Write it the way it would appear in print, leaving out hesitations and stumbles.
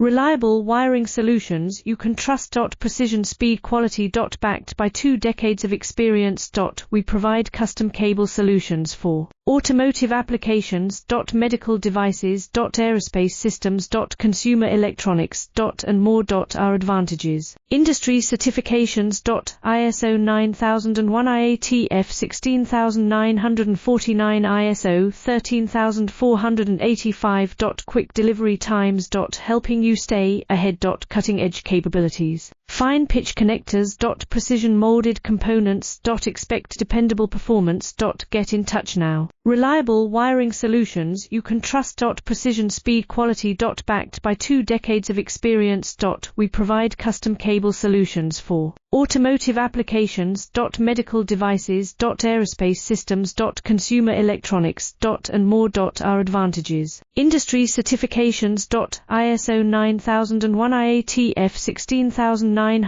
Reliable wiring solutions you can trust. Precision, speed, quality. Backed by 2 decades of experience. We provide custom cable solutions for automotive applications. Medical devices. Aerospace systems. Consumer electronics. And more. Our advantages: industry certifications. ISO 9001 IATF 16949 ISO 13485. Quick delivery times. Helping you stay ahead. Cutting edge capabilities. Fine pitch connectors. Precision molded components. Expect dependable performance. Get in touch now. Reliable wiring solutions you can trust. Precision, speed, quality. Backed by 2 decades of experience. We provide custom cable solutions for automotive applications. Medical devices. Aerospace systems. Consumer electronics. And more. Our advantages: industry certifications. ISO 9001 IATF 16949